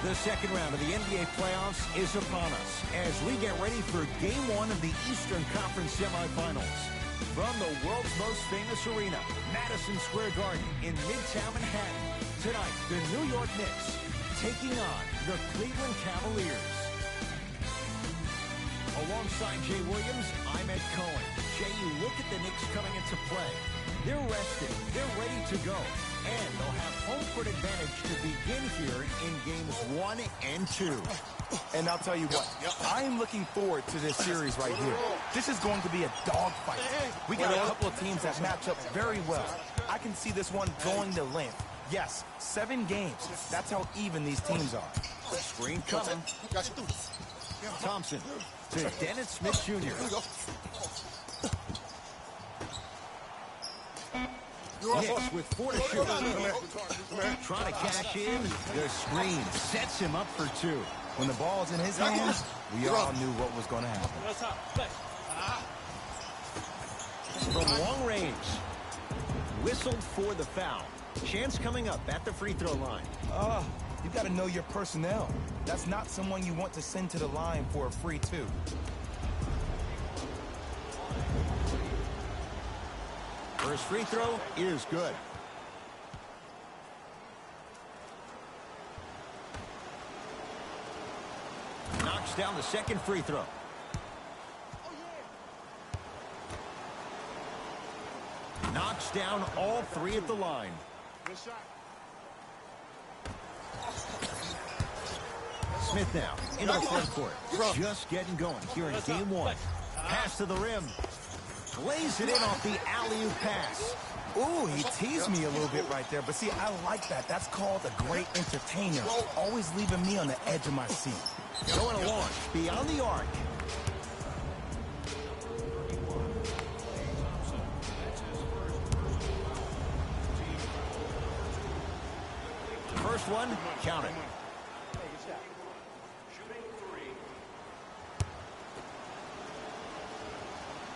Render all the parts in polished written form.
The second round of the NBA playoffs is upon us as we get ready for Game 1 of the Eastern Conference semifinals. From the world's most famous arena, Madison Square Garden in Midtown Manhattan, tonight the New York Knicks taking on the Cleveland Cavaliers. Alongside Jay Williams, I'm Ed Cohen. Jay, you look at the Knicks coming into play. They're rested, they're ready to go, and they'll have home court advantage to begin here in games 1 and 2. And I'll tell you what, I am looking forward to this series right here. This is going to be a dogfight. We got a couple of teams that match up very well. I can see this one going to length. Yes, 7 games. That's how even these teams are. Screen coming. Thompson to Dennis Smith Jr. Knicks with 4 to shoot. Trying to cash in. The screen sets him up for 2. When the ball's in his hands, we all knew what was going to happen. From long range. Whistled for the foul. Chance coming up at the free throw line. You got to know your personnel. That's not someone you want to send to the line for a free 2. First free throw is good. Knocks down the second free throw. Knocks down all 3 at the line. Smith now into the front court. Just getting going here in game 1. Pass to the rim. Lays it in off the alley-oop pass. Ooh, he teased me a little bit right there. But see, I like that. That's called a great entertainer. Always leaving me on the edge of my seat. Going to launch beyond the arc. First one, count it.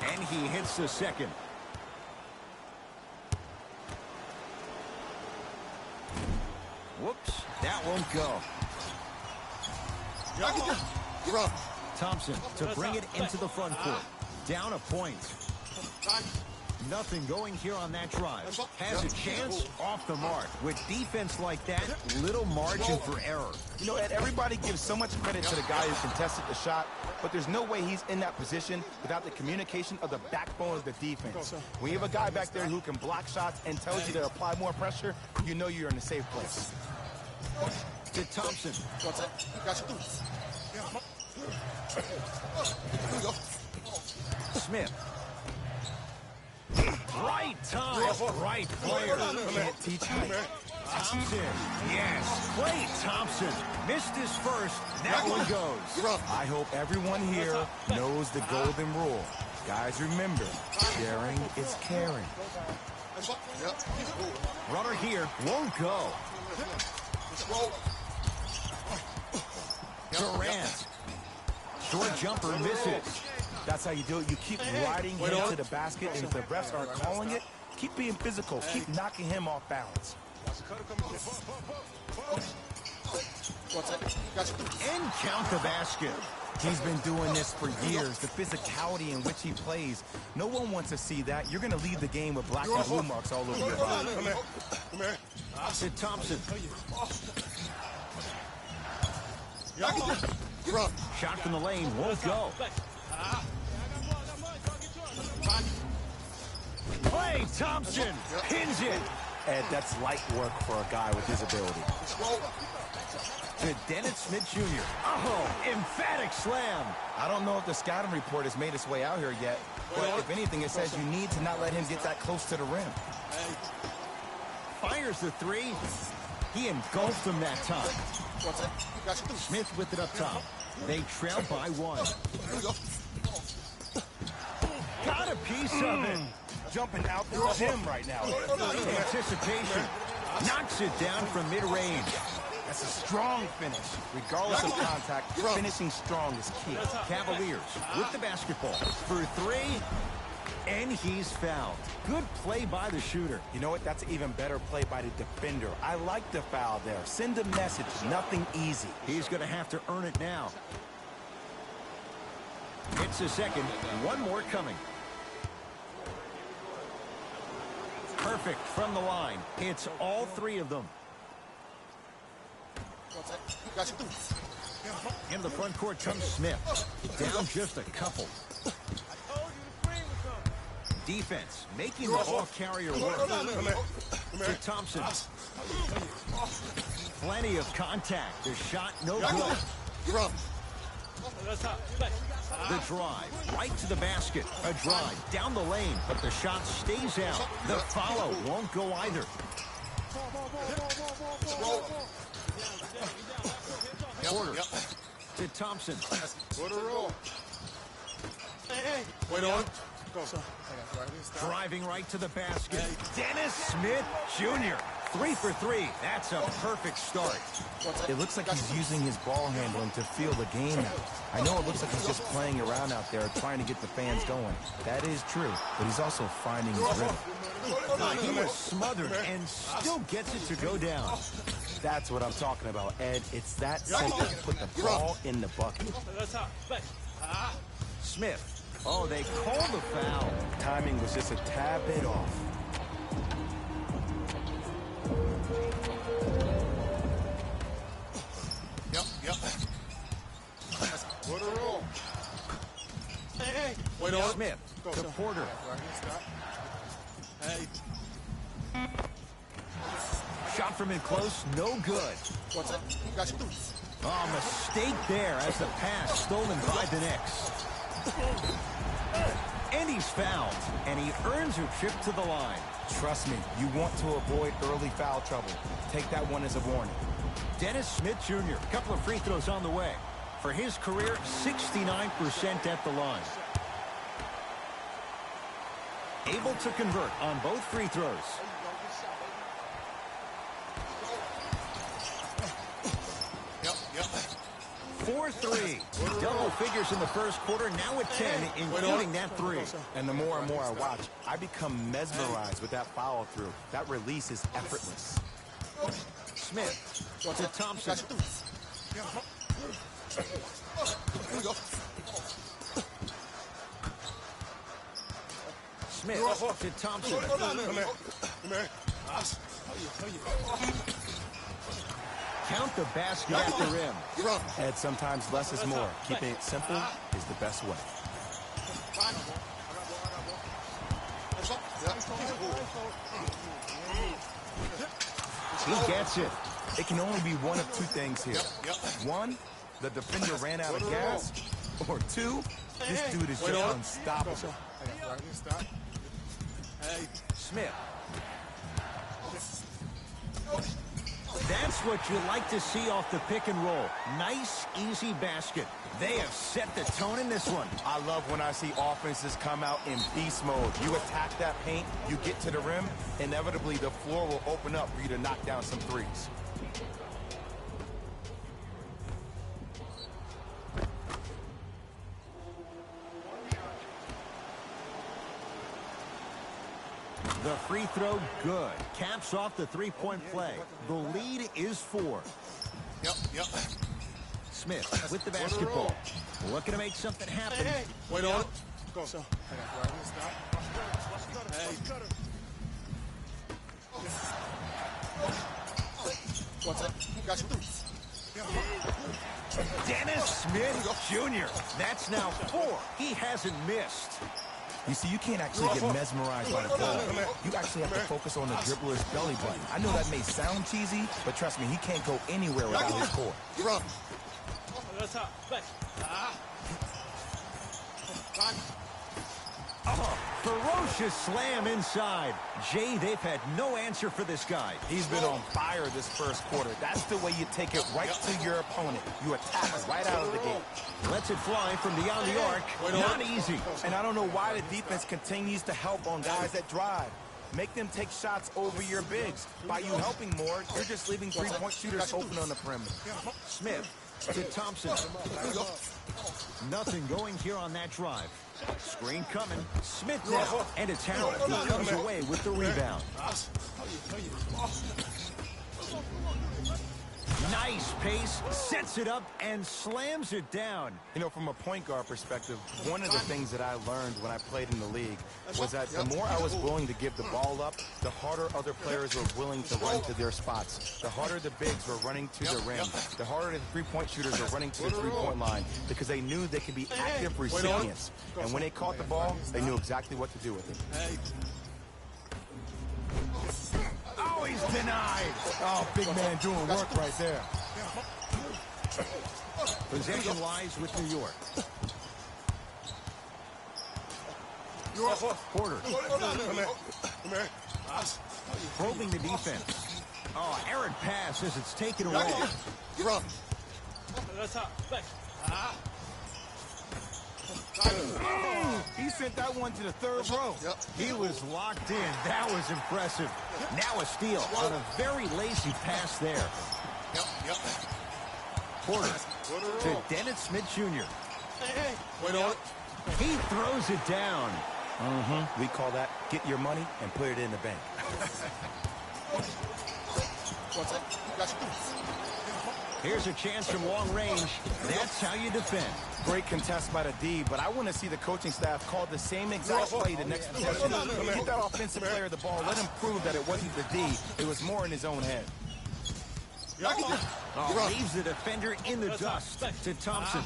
And he hits the second. Whoops, that won't go. Thompson to bring it into the front court. Down a point. Nothing going here on that drive. Has a chance off the mark. With defense like that, little margin for error. You know, Ed, everybody gives so much credit to the guy who contested the shot, but there's no way he's in that position without the communication of the backbone of the defense. When you have a guy back there who can block shots and tells you to apply more pressure, you know you're in a safe place. To Thompson. Smith. Right time, right player. Can't teach height. Thompson, yes, Klay Thompson missed his first. That one goes. I hope everyone here knows the golden rule. Guys, remember, sharing is caring. Runner here won't go. Durant. Short jumper misses. That's how you do it. You keep riding him to the basket, and if the refs aren't calling it, keep being physical. Keep knocking him off balance. And count the basket. He's been doing this for years. The physicality in which he plays. No one wants to see that. You're going to leave the game with black and blue marks all over your body. To Thompson. Shot from the lane won't go. Klay Thompson pins it. Ed, that's light work for a guy with his ability. To Dennis Smith Jr. Oh, emphatic slam. I don't know if the scouting report has made its way out here yet, but if anything, it says you need to not let him get that close to the rim. Fires the 3. He engulfed him that time. Smith with it up top. They trail by 1. Got a piece of it. Jumping out the gym right now. Anticipation. Knocks it down from mid-range. That's a strong finish. Regardless of contact, finishing strong is key. Cavaliers with the basketball. For 3, And he's fouled. Good play by the shooter. You know what? That's an even better play by the defender. I like the foul there. Send a message. Nothing easy. He's going to have to earn it now. It's a second. One more coming. Perfect from the line. It's all three of them. In the front court comes Smith. Down just a couple. Defense making the ball carrier work. To Thompson. Plenty of contact. The shot no good. The drive right to the basket. A drive down the lane, but the shot stays out. The follow won't go either. Porter to Thompson. Wait on. Driving right to the basket. Dennis Smith Jr. 3 for 3. That's a perfect start. It looks like he's using his ball handling to feel the game out. I know it looks like he's just playing around out there trying to get the fans going. That is true, but he's also finding his rhythm. He was smothered and still gets it to go down. That's what I'm talking about, Ed. It's that simple. Put the ball in the bucket. Smith. Oh, they call the foul. Timing was just a tad bit off. Wait on. Smith to Porter. Shot from in close, no good. Oh, mistake there as the pass stolen by the Knicks. And he's fouled, and he earns a trip to the line. Trust me, you want to avoid early foul trouble. Take that one as a warning. Dennis Smith Jr., a couple of free throws on the way. For his career, 69% at the line. Able to convert on both free throws. Yep. 4-3. Double figures in the first quarter, now at 10, including that three. And the more and more I watch, I become mesmerized with that follow through. That release is effortless. Smith to Thompson. Smith to Thompson. Count the basket at the rim. Ed, sometimes less is more. Keeping it simple is the best way. He gets it. It can only be one of two things here. One, the defender ran out of gas. Or two, this dude is just unstoppable. Smith. That's what you like to see off the pick and roll. Nice, easy basket. They have set the tone in this one. I love when I see offenses come out in beast mode. You attack that paint, you get to the rim, inevitably the floor will open up for you to knock down some threes. The free throw, good. Caps off the three-point play. The lead is 4. Yep. Smith with the basketball. Looking to make something happen. Wait on. Go. Dennis Smith Jr. That's now 4. He hasn't missed. You see, you can't actually get mesmerized by the ball. You actually have to focus on the dribbler's belly button. I know that may sound cheesy, but trust me, he can't go anywhere without his core. Oh, ferocious slam inside. Jay, they've had no answer for this guy. He's been on fire this first quarter. That's the way you take it right to your opponent. You attack right out of the gate. Lets it fly from beyond the arc. Not easy. And I don't know why the defense continues to help on guys that drive. Make them take shots over your bigs. By you helping more, you're just leaving three-point shooters open on the perimeter. Smith to Thompson. Nothing going here on that drive. Screen coming. Smith now. And it's Howard who comes away with the rebound. Nice pace, sets it up, and slams it down. You know, from a point guard perspective, one of the things that I learned when I played in the league was that the more I was willing to give the ball up, the harder other players were willing to run to their spots. The harder the bigs were running to the rim. The harder the three-point shooters were running to the three-point line because they knew they could be active recipients. And when they caught the ball, they knew exactly what to do with it. Oh, he's denied. Oh, big man doing work right there. Possession lies with New York. Porter. Probing the defense. Oh, errant pass as it's taken away. He sent that one to the third row. He was locked in. That was impressive. Now a steal on a very lazy pass there. Porter to Dennis Smith Jr. He throws it down. We call that get your money and put it in the bank. Here's a chance from long range. That's how you defend. Great contest by the D, but I want to see the coaching staff call the same exact play the next possession. Get that offensive player the ball. Let him prove that it wasn't the D. It was more in his own head. Leaves the defender in the dust to Thompson.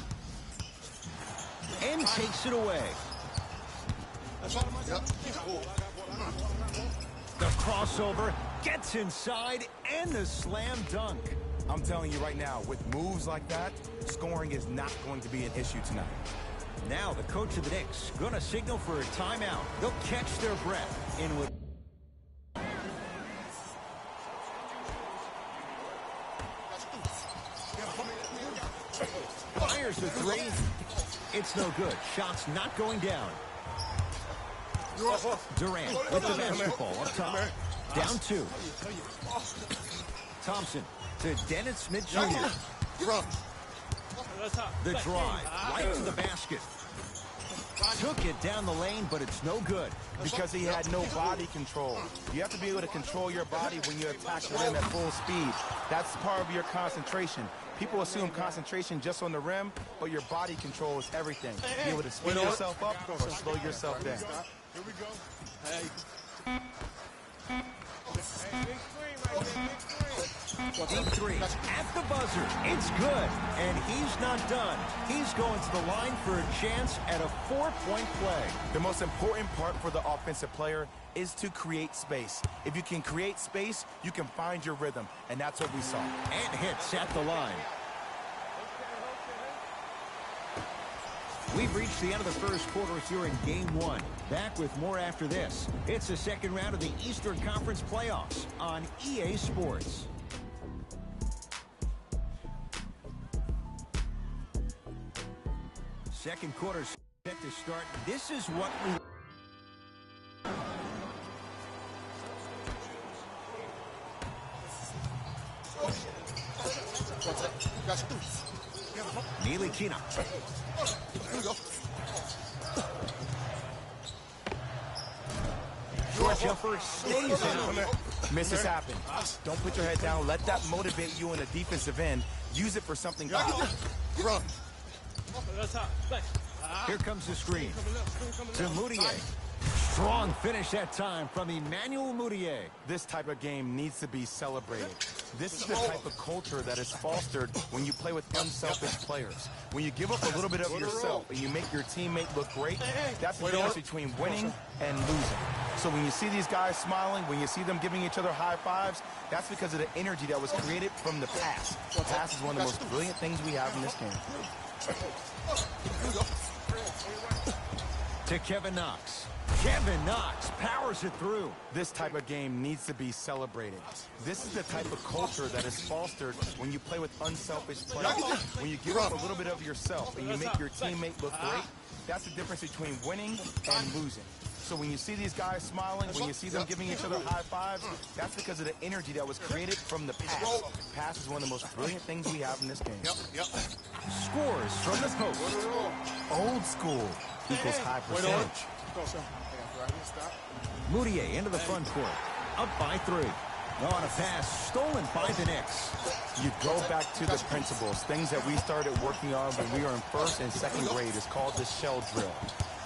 And takes it away. The crossover gets inside and the slam dunk. I'm telling you right now, with moves like that, scoring is not going to be an issue tonight. Now the coach of the Knicks going to signal for a timeout. They'll catch their breath in with. Fires the three. It's no good. Shot's not going down. Durant with the basketball up top. Down two. Thompson to Dennis Smith Jr. The drive right to the basket. Took it down the lane, but it's no good. Because he had no body control. You have to be able to control your body when you attack the rim at full speed. That's part of your concentration. People assume concentration just on the rim, but your body control is everything. Be able to speed yourself up or slow yourself down. Here we go. Deep three at the buzzer. It's good, and he's not done. He's going to the line for a chance at a 4-point play. The most important part for the offensive player is to create space. If you can create space, you can find your rhythm, and that's what we saw. And hits at the line. We've reached the end of the first quarter here in Game 1. Back with more after this. It's the second round of the Eastern Conference playoffs on EA Sports. Second quarter set to start. This is what we... Neely Keenum. Short jumper stays in. Misses happen. Don't put your head down. Let that motivate you in the defensive end. Use it for something good. Here comes the screen. To Moutier. Strong finish that time from Emmanuel Moutier. This type of game needs to be celebrated. This is the type of culture that is fostered when you play with unselfish players. When you give up a little bit of yourself and you make your teammate look great, that's the difference between winning and losing. So when you see these guys smiling, when you see them giving each other high fives, that's because of the energy that was created from the pass. The pass is one of the most brilliant things we have in this game. To Kevin Knox. Kevin Knox powers it through. This type of game needs to be celebrated. This is the type of culture that is fostered when you play with unselfish players. When you give up a little bit of yourself and you make your teammate look great, that's the difference between winning and losing. So when you see these guys smiling, when you see them giving each other high fives, that's because of the energy that was created from the pass. Pass is one of the most brilliant things we have in this game. Scores from the post. Old school equals high percentage. Moutier into the front court. Up by 3. On a pass stolen by the Knicks. You go back to the principles, things that we started working on when we were in 1st and 2nd grade. It's called the shell drill.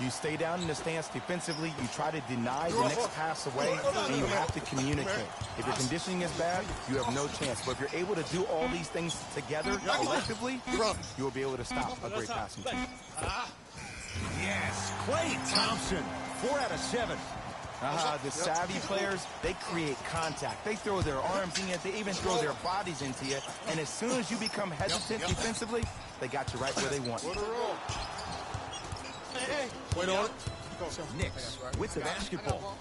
You stay down in the stance defensively, you try to deny the next pass away, and you have to communicate. If your conditioning is bad, you have no chance. But if you're able to do all these things together collectively, you will be able to stop a great passing team. Yes, Klay Thompson. 4 out of 7. The savvy players, they create contact. They throw their arms in you. They even throw their bodies into you. And as soon as you become hesitant defensively, they got you right where they want. Wait on it. Knicks with the basketball.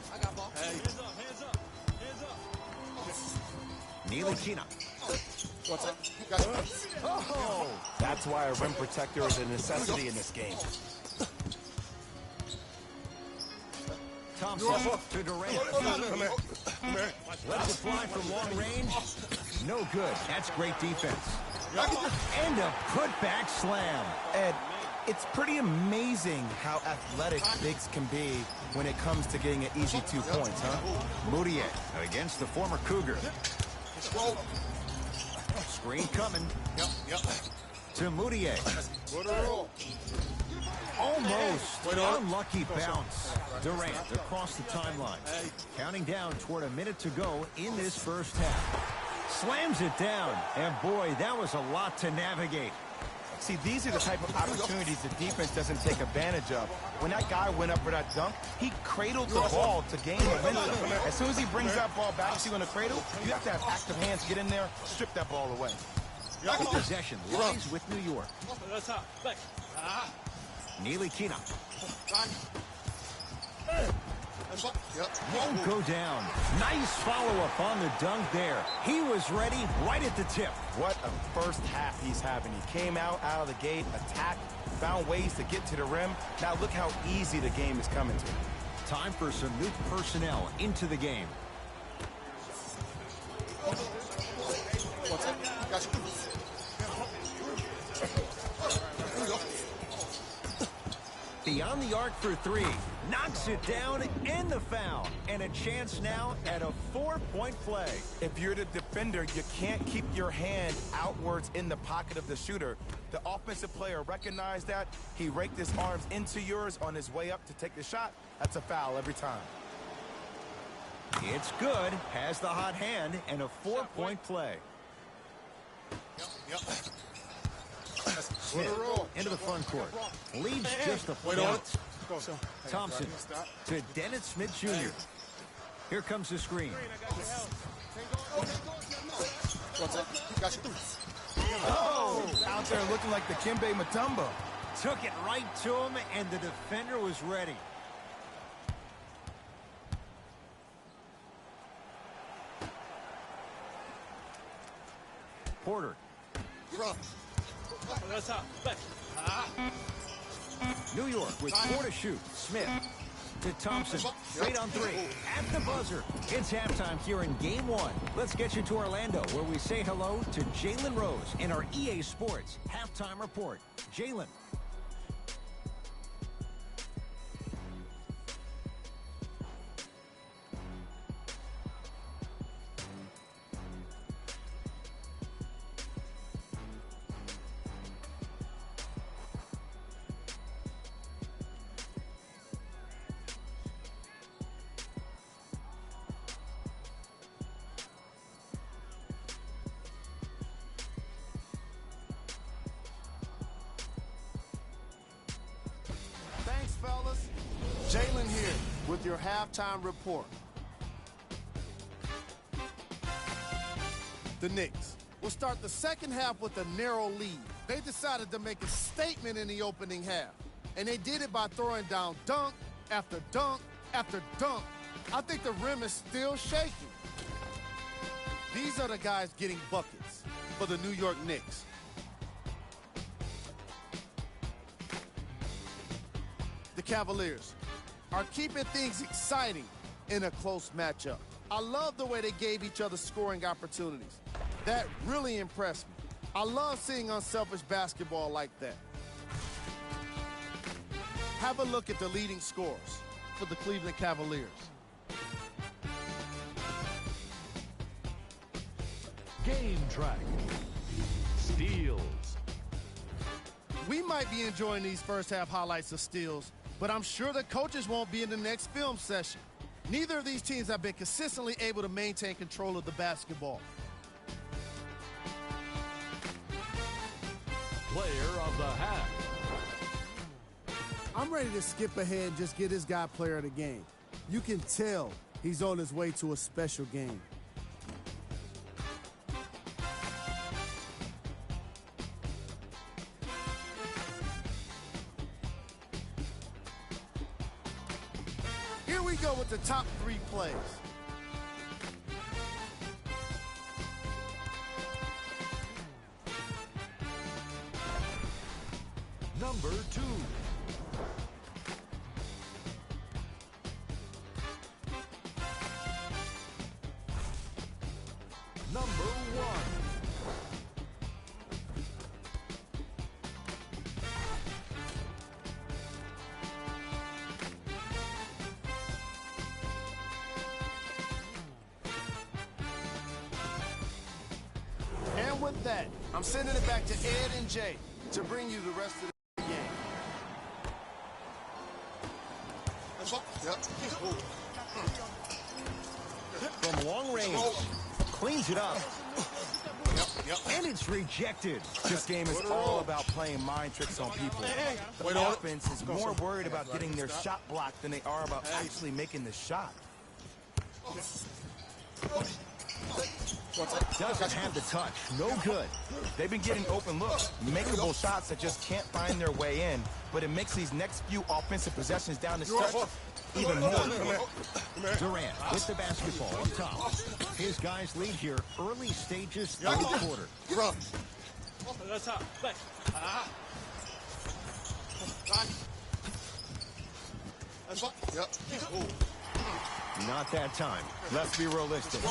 Ntilikina. Oh, that's why a rim protector is a necessity in this game. Thompson to Durant. Come here. Lets it fly from long range. No good. That's great defense. And a putback slam. Ed, it's pretty amazing how athletic bigs can be when it comes to getting an easy 2 points, huh? Moutier against the former Cougar. Screen coming. To Moutier. Almost. Unlucky bounce. Durant across the timeline. Counting down toward a minute to go in this first half. Slams it down. And boy, that was a lot to navigate. See, these are the type of opportunities the defense doesn't take advantage of. When that guy went up for that dunk, he cradled the ball to gain momentum. As soon as he brings that ball back to you in the cradle, you have to have active hands, get in there, strip that ball away. The possession lies with New York. Ntilikina. Won't go down. Nice follow-up on the dunk there. He was ready right at the tip. What a first half he's having. He came out of the gate, attacked, found ways to get to the rim. Now look how easy the game is coming to him. Time for some new personnel into the game. Beyond the arc for 3. Knocks it down and the foul. And a chance now at a 4-point play. If you're the defender, you can't keep your hand outwards in the pocket of the shooter. The offensive player recognized that. He raked his arms into yours on his way up to take the shot. That's a foul every time. It's good. Has the hot hand and a 4-point play. Smith into the front court. Leads just a point. Thompson to Dennis Smith Jr. Here comes the screen. Oh, out there looking like the Kimbe Mutombo. Took it right to him, and the defender was ready. Porter. New York with 4 to shoot. Smith to Thompson. Straight on 3. At the buzzer. It's halftime here in Game 1. Let's get you to Orlando, where we say hello to Jalen Rose in our EA Sports Halftime Report. Jalen. Fellas, Jalen here with your halftime report. The Knicks will start the second half with a narrow lead. They decided to make a statement in the opening half, and they did it by throwing down dunk after dunk after dunk. I think the rim is still shaking. These are the guys getting buckets for the New York Knicks. The Cavaliers. are keeping things exciting in a close matchup. I love the way they gave each other scoring opportunities. That really impressed me. I love seeing unselfish basketball like that. Have a look at the leading scorers for the Cleveland Cavaliers. Game track. Steals. We might be enjoying these first half highlights of steals, but I'm sure the coaches won't be in the next film session. Neither of these teams have been consistently able to maintain control of the basketball. Player of the half. I'm ready to skip ahead and just get this guy player of the game. You can tell he's on his way to a special game. Here we go with the top 3 plays. Number 2. Number 1. And with that, I'm sending it back to Ed and Jay to bring you the rest of the game. From long range, cleans it up. And it's rejected. This game is all about playing mind tricks on people. The offense is more worried about getting their shot blocked than they are about actually making the shot. Doesn't have the touch. No good. They've been getting open looks, makeable shots that just can't find their way in, but it makes these next few offensive possessions down the stretch even more important. Durant with the basketball on top. His guys lead here early stages of the quarter. Not that time. Let's be realistic.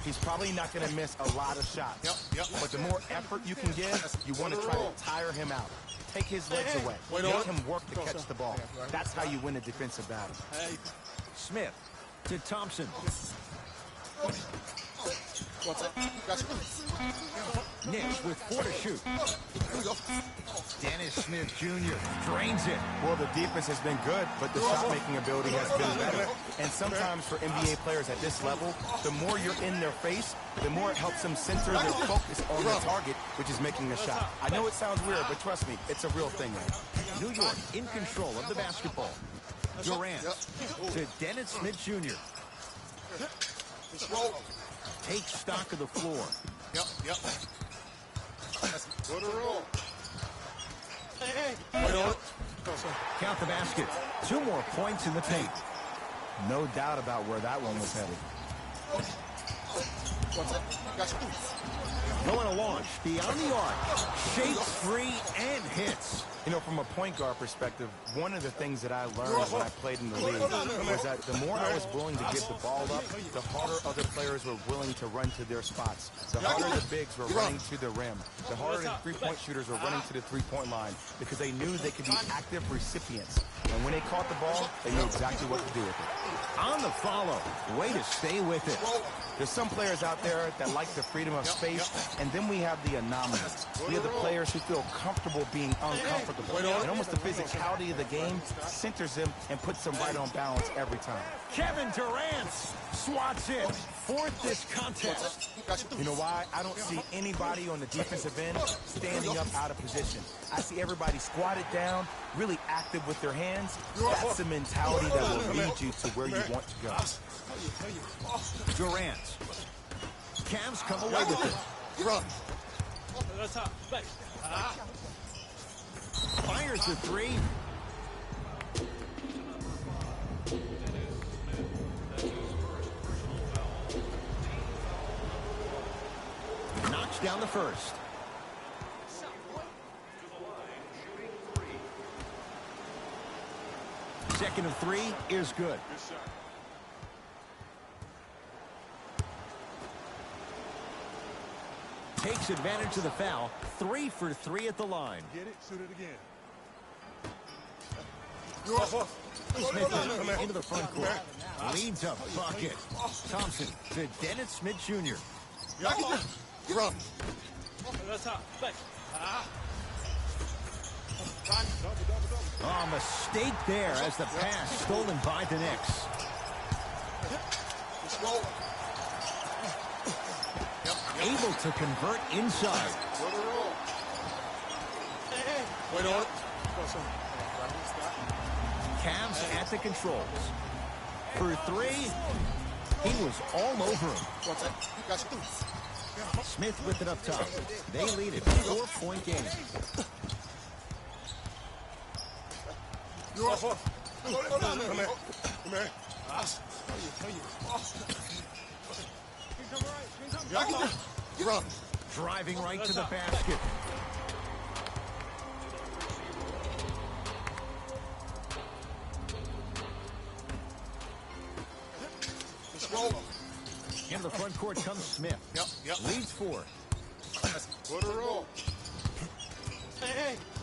He's probably not going to miss a lot of shots. But the more effort you can give, you want to try to tire him out. Take his legs away. Make him work to catch the ball. That's how you win a defensive battle. Smith to Thompson. Knicks with 4 to shoot. Dennis Smith Jr. drains it. Well, the defense has been good, but the shot-making ability has been better. And sometimes for NBA players at this level, the more you're in their face, the more it helps them center their focus on the target, which is making a shot. I know it sounds weird, but trust me, it's a real thing, man. New York in control of the basketball. Durant to Dennis Smith Jr. Takes stock of the floor. Count the basket. 2 more points in the paint. No doubt about where that one was headed. Going to launch beyond the arc. Shakes free and hits. You know, from a point guard perspective, one of the things that I learned when I played in the league was that the more I was willing to give the ball up, the harder other players were willing to run to their spots. The harder the bigs were running to the rim. The harder the three-point shooters were running to the three-point line because they knew they could be active recipients. And when they caught the ball, they knew exactly what to do with it. On the follow. Way to stay with it. There's some players out there that like the freedom of space, and then we have the anomalies. We have the players who feel comfortable being uncomfortable. And almost the physicality of the game centers them and puts them right on balance every time. Kevin Durant swats it. 4th this contest. You know why? I don't see anybody on the defensive end standing up out of position. I see everybody squatted down, really active with their hands. That's the mentality that will lead you to where you want to go. Durant. Cavs come away with it. Fires the 3. Knocks down the first. Second of three is good. Takes advantage of the foul. 3 for 3 at the line. Get it, shoot it again. Smith into the front court. Leads a bucket. Thompson to Dennis Smith Jr. Oh, mistake there as the pass stolen by the Knicks. Able to convert inside. Wait on it. Cavs at the controls. For 3, he was all over him. Smith with it up top. They lead it. 4-point game. Come here. Come here. Driving right to the basket. In the front court comes Smith. Leads 4. Put a roll.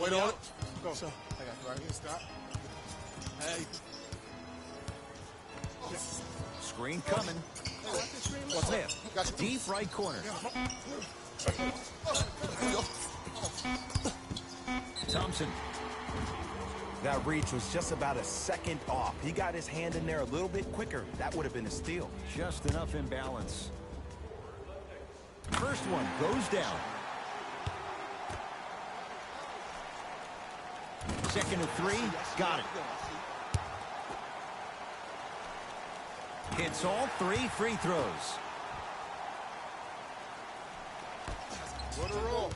Wait on it. Go. I got you right here. Stop. Hey. Screen coming. Smith, deep right corner. Thompson. That reach was just about a second off. He got his hand in there a little bit quicker. That would have been a steal. Just enough imbalance. First one goes down. Second of 3, got it. Hits all 3 free throws. Put a roll.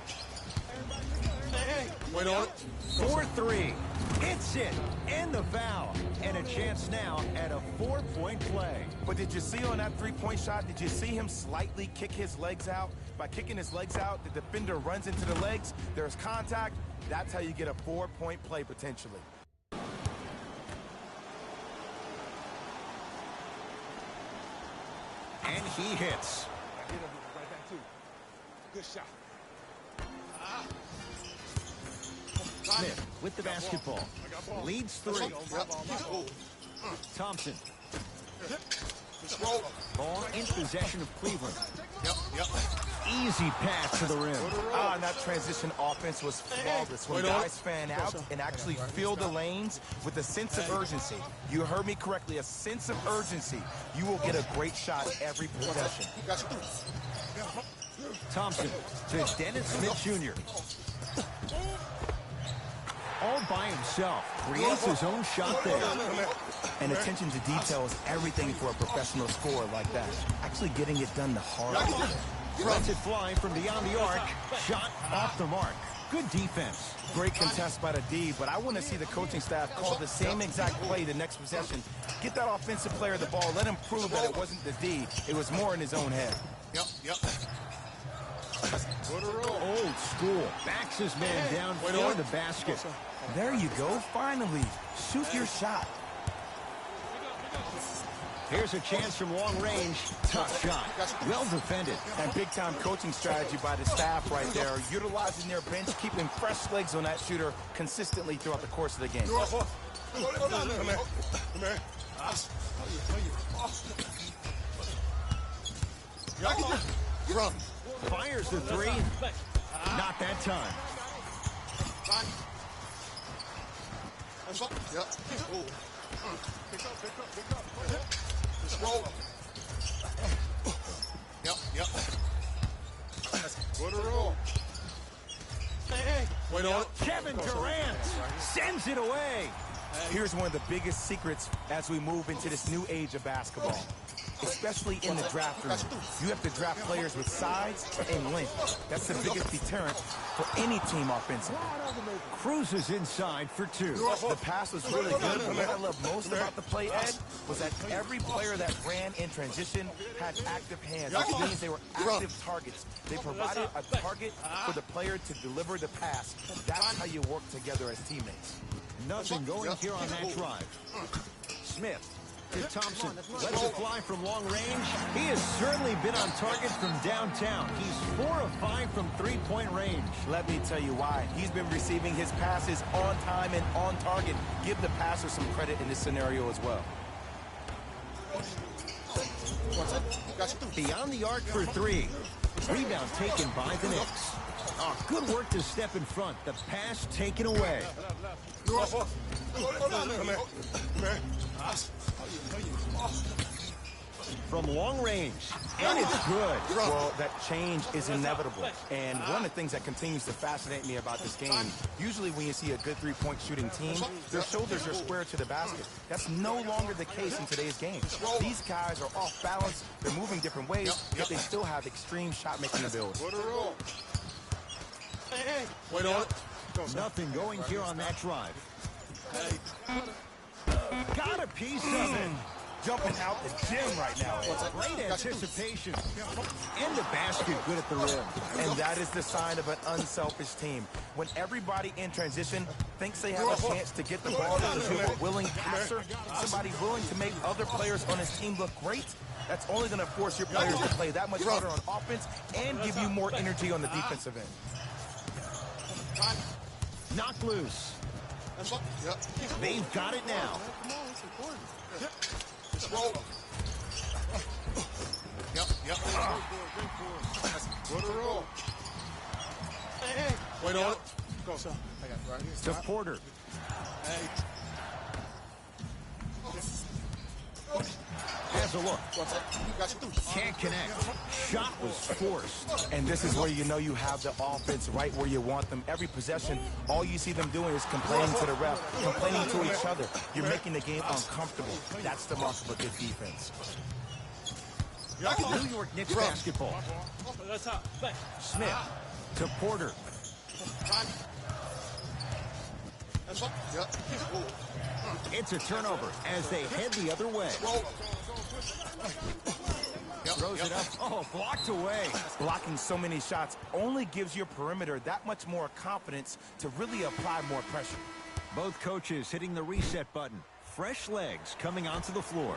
Wait on it. 4-3. Hits it. And the foul. And a chance now at a 4-point play. But did you see on that three-point shot, did you see him slightly kick his legs out? By kicking his legs out, the defender runs into the legs. There's contact. That's how you get a 4-point play potentially. And he hits. Get him right back too. Good shot. Smith with the basketball. Leads 3. Thompson. Ball in possession of Cleveland. Easy pass to the rim. And that transition offense was flawless. When guys fan out and actually fill the lanes with a sense of urgency. You heard me correctly, a sense of urgency. You will get a great shot every possession. Thompson to Dennis Smith Jr. All by himself. Creates his own shot there. And attention to detail is everything for a professional scorer like that. Actually getting it done the hard way. Lets it fly from beyond the arc. Shot off the mark. Good defense. Great contest by the D, but I want to see the coaching staff call the same exact play the next possession. Get that offensive player the ball. Let him prove that it wasn't the D. It was more in his own head. Old school. Backs his man down for the basket. There you go. Finally. Shoot your shot. Here's a chance from long range. Tough shot. Well defended. And big-time coaching strategy by the staff right there. Utilizing their bench, keeping fresh legs on that shooter consistently throughout the course of the game. Come here. Fires the 3. Not that time. Put a roll. Wait on it. Kevin Durant sends it away. Here's one of the biggest secrets as we move into this new age of basketball. Especially in the draft room. You have to draft players with size and length. That's the biggest deterrent for any team offensively. Cruises inside for 2. The pass was really good, but what I love most about the play, Ed, was that every player that ran in transition had active hands, which means they were active targets. They provided a target for the player to deliver the pass. That's how you work together as teammates. Nothing going here on that drive. Smith to Thompson. Lets it fly from long range. He has certainly been on target from downtown. He's 4 of 5 from three-point range. Let me tell you why. He's been receiving his passes on time and on target. Give the passer some credit in this scenario as well. Beyond the arc for 3. Rebound taken by the Knicks. Oh, good work to step in front. The pass taken away. From long range, and it's good. Well, that change is inevitable. And one of the things that continues to fascinate me about this game, usually when you see a good three-point shooting team, their shoulders are square to the basket. That's no longer the case in today's game. These guys are off balance, they're moving different ways, but they still have extreme shot-making ability. Wait on it. Nothing going here on that drive. Got a piece of it. Jumping out the gym right now. Great anticipation. And the basket good at the rim. And that is the sign of an unselfish team. When everybody in transition thinks they have a chance to get the ball because you have a willing passer, somebody willing to make other players on his team look great, that's only going to force your players to play that much harder on offense and give you more energy on the defensive end. Knocked loose. They've got it now. Wait on it. To Porter. Has a look. Can't connect. Shot was forced. And this is where you know you have the offense right where you want them. Every possession, all you see them doing is complaining to the ref, complaining to each other. You're making the game uncomfortable. That's the mark of a good defense. New York Knicks basketball. Smith to Porter. It's a turnover as they head the other way. Throws it up. Oh, blocked away. Blocking so many shots only gives your perimeter that much more confidence to really apply more pressure. Both coaches hitting the reset button. Fresh legs coming onto the floor.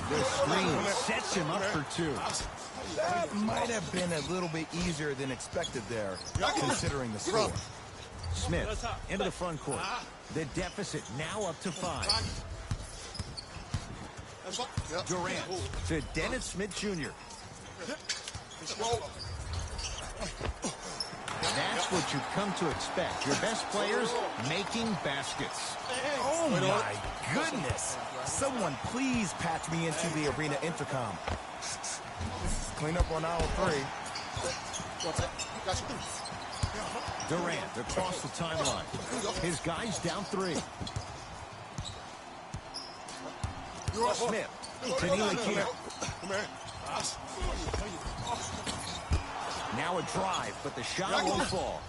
The screen sets him up for 2. That might have been a little bit easier than expected there, considering the score. Smith into the front court. The deficit now up to 5. Durant to Dennis Smith Jr. That's what you've come to expect. Your best players making baskets. Oh, my goodness. Someone please patch me into the arena intercom. Clean up on aisle 3. Durant across the timeline. His guys down 3. Smith to Ntilikina. Now a drive, but the shot won't fall.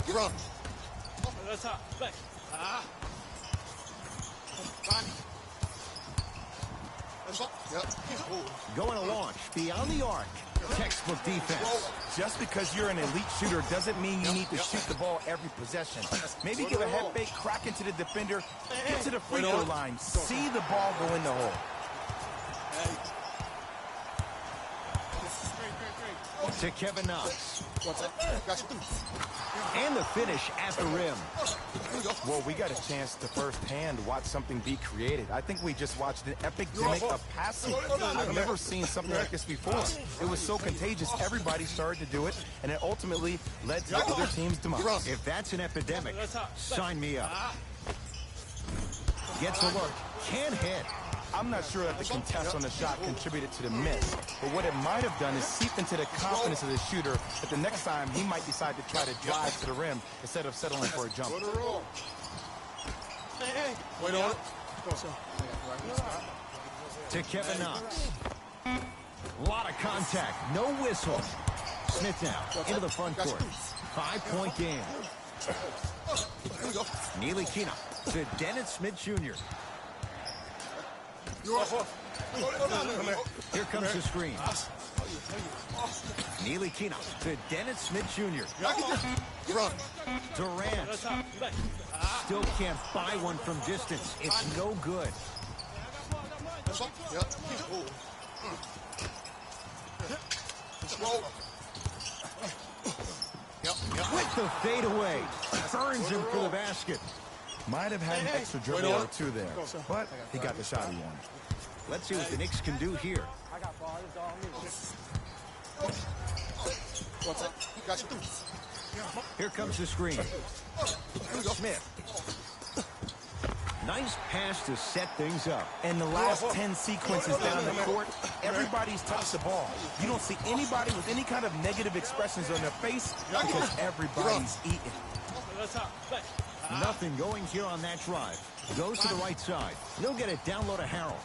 Going to launch beyond the arc. Textbook defense. Just because you're an elite shooter doesn't mean you need to shoot the ball every possession. Maybe give a head fake, crack into the defender, get to the free throw line, see the ball go in the hole. To Kevin Knox. And the finish at the rim. Well, we got a chance to firsthand watch something be created. I think we just watched an epidemic of passing. I've never seen something like this before. It was so contagious, everybody started to do it, and it ultimately led to the other team's demise. If that's an epidemic, sign me up. Gets a look. Can't hit. I'm not sure that the contest on the shot contributed to the miss, but what it might have done is seep into the confidence of the shooter that the next time he might decide to try to drive to the rim instead of settling for a jump. Wait on it. To Kevin Knox. A lot of contact. No whistle. Smith now into the front court. 5-point game. Ntilikina to Dennis Smith Jr. Here comes the screen. Neely Keenum to Dennis Smith Jr. Durant. Still can't buy one from distance. It's no good. With the fadeaway. Burns him for the basket. Might have had an extra dribble or two there, but he got the shot he wanted. Let's see what the Knicks can do here. Here comes the screen. Smith. Nice pass to set things up. And the last 10 sequences down the court, everybody's touched the ball. You don't see anybody with any kind of negative expressions on their face because everybody's eating. Nothing going here on that drive. Goes to the right side. He'll get it down low to Harrell.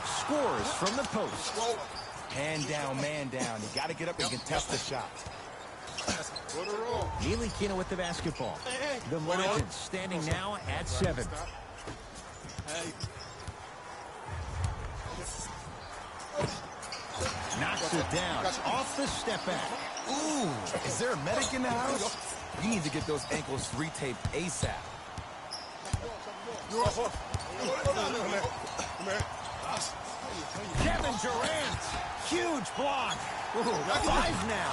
Scores from the post. Hand down, man down. You got to get up and contest the shot. Neely Keenum with the basketball. The Margins standing now at 7. Knocks it down. Off the step back. Ooh, is there a medic in the house? You need to get those ankles retaped ASAP. Kevin Durant. Huge block. 5 now.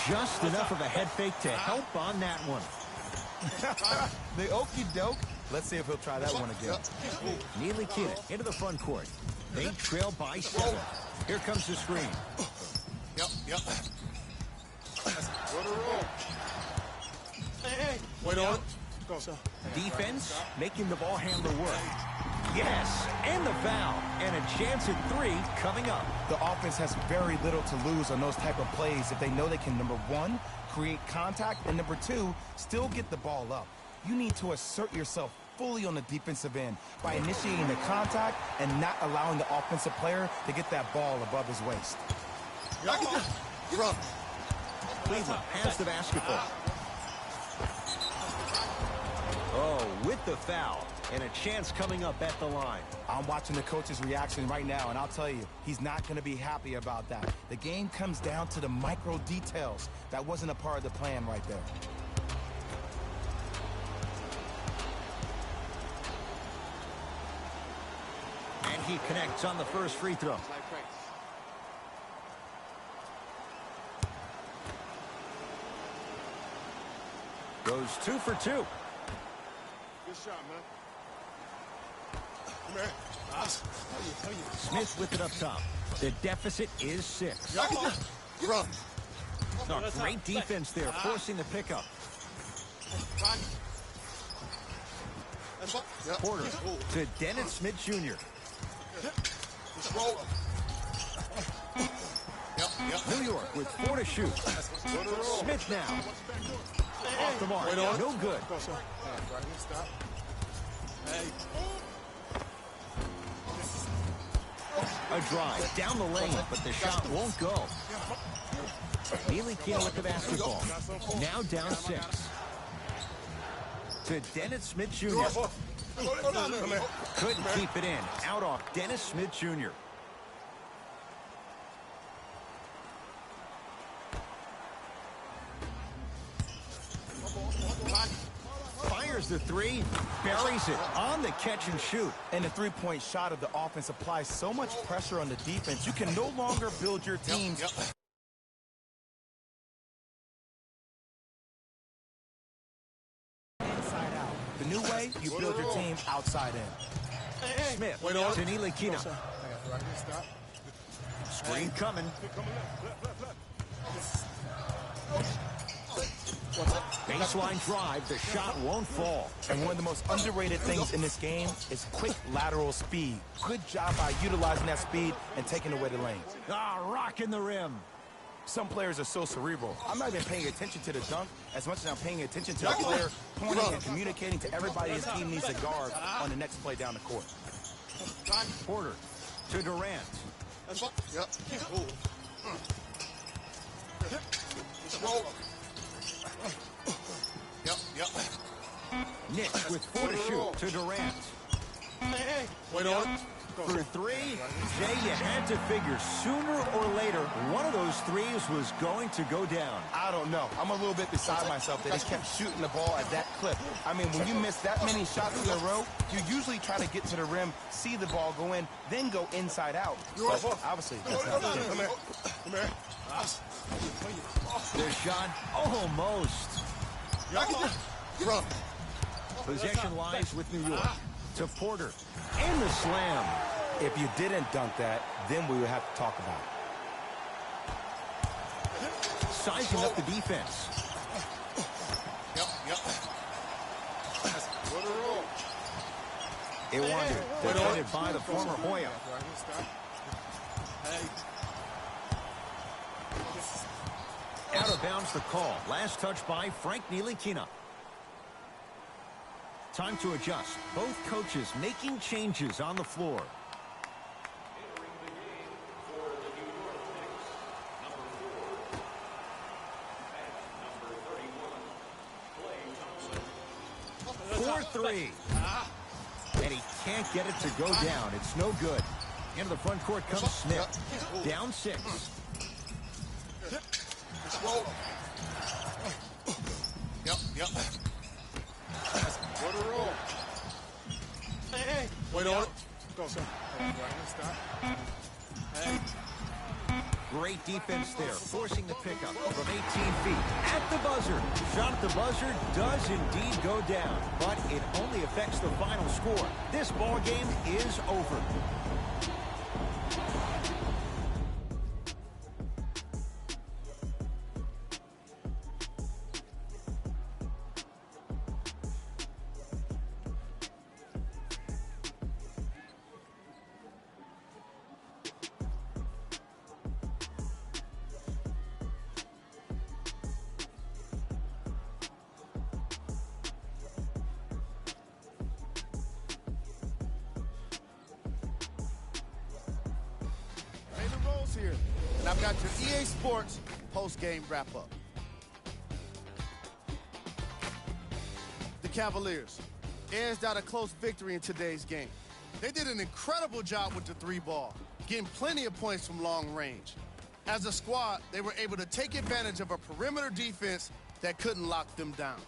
Just enough of a head fake to help on that one. The okey doke. Let's see if he'll try that one again. Neely Keenum into the front court. They trail by 7. Here comes the screen. Wait on it. Go, sir. Defense making the ball handler work. Yes, and the foul. And a chance at 3 coming up. The offense has very little to lose on those type of plays if they know they can, number 1, create contact, and number 2, still get the ball up. You need to assert yourself fully on the defensive end by initiating the contact and not allowing the offensive player to get that ball above his waist. Cleveland has the basketball. Oh, with the foul. And a chance coming up at the line. I'm watching the coach's reaction right now, and I'll tell you, he's not going to be happy about that. The game comes down to the micro details. That wasn't a part of the plan right there. And he connects on the first free throw. Goes 2 for 2. Good shot, man. Smith with it up top. The deficit is 6. Run. No, great defense there, forcing the pickup. Porter to Dennis Smith Jr. New York with 4 to shoot. Smith now. Off the mark. No good. Go, sir. Right here, stop. A drive down the lane, but the shot won't go. Neely Keenum with the basketball. Now down 6. To Dennis Smith Jr. Couldn't keep it in. Out off Dennis Smith Jr. Fires the 3, buries it on the catch and shoot. And the three-point shot of the offense applies so much pressure on the defense, you can no longer build your teams. Inside out. The new way, you build your team outside in. Smith to Neely Keenum. Screen coming. Baseline drive, the shot won't fall. And one of the most underrated things in this game is quick lateral speed. Good job by utilizing that speed and taking away the lane. Rocking the rim. Some players are so cerebral. I'm not even paying attention to the dunk as much as I'm paying attention to the player pointing and communicating to everybody his team needs to guard on the next play down the court. Porter to Durant. Knicks with 4 to shoot to Durant. Wait on it. For three, Jay, you had to figure sooner or later one of those threes was going to go down. I don't know. I'm a little bit beside myself that they kept shooting the ball at that clip. I mean, when you miss that many shots in a row, you usually try to get to the rim, see the ball go in, then go inside out. But obviously, that's not the case. Come here. Come here. Their shot almost. Run. Possession lies with New York. To Porter. And the slam. If you didn't dunk that, then we would have to talk about it. Sizing up the defense. Yep. It wandered. Defended by the former Hoya. Out of bounds the call. Last touch by Frank Ntilikina. Time to adjust. Both coaches making changes on the floor. Number 4-3. And he can't get it to go down. It's no good. Into the front court comes Smith. Down 6. Yep. Hey. Wait on it. Go, sir. Stop. Hey. Great defense there, forcing the pickup from 18 feet. At the buzzer. Shot at the buzzer does indeed go down, but it only affects the final score. This ball game is over. Here, and I've got your EA Sports post-game wrap-up. The Cavaliers edged out a close victory in today's game. They did an incredible job with the 3-ball, getting plenty of points from long range. As a squad, they were able to take advantage of a perimeter defense that couldn't lock them down.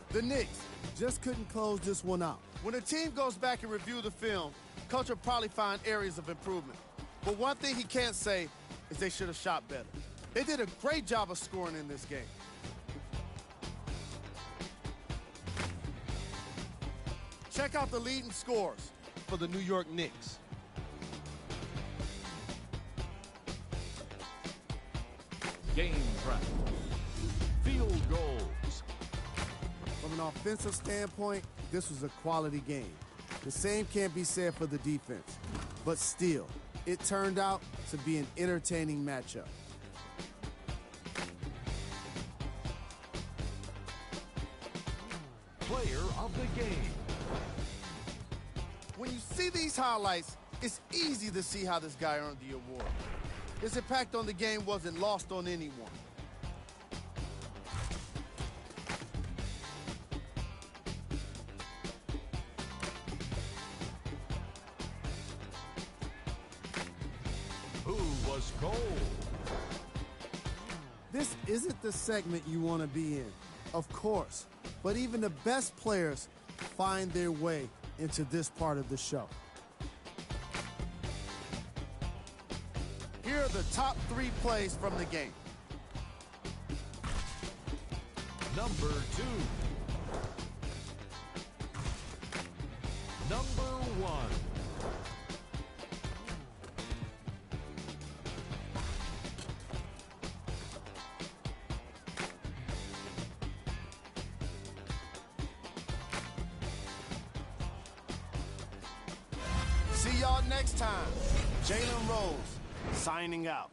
The Knicks just couldn't close this one out. When a team goes back and review the film, coach will probably find areas of improvement. But one thing he can't say is they should have shot better. They did a great job of scoring in this game. Check out the leading scores for the New York Knicks. Game track. Field goals. From an offensive standpoint, this was a quality game. The same can't be said for the defense. But still, it turned out to be an entertaining matchup. Player of the game. When you see these highlights, it's easy to see how this guy earned the award. His impact on the game wasn't lost on anyone. Was cold. This isn't the segment you want to be in, of course, but even the best players find their way into this part of the show. Here are the top 3 plays from the game. Number 2. Number 1. See y'all next time. Jalen Rose signing out.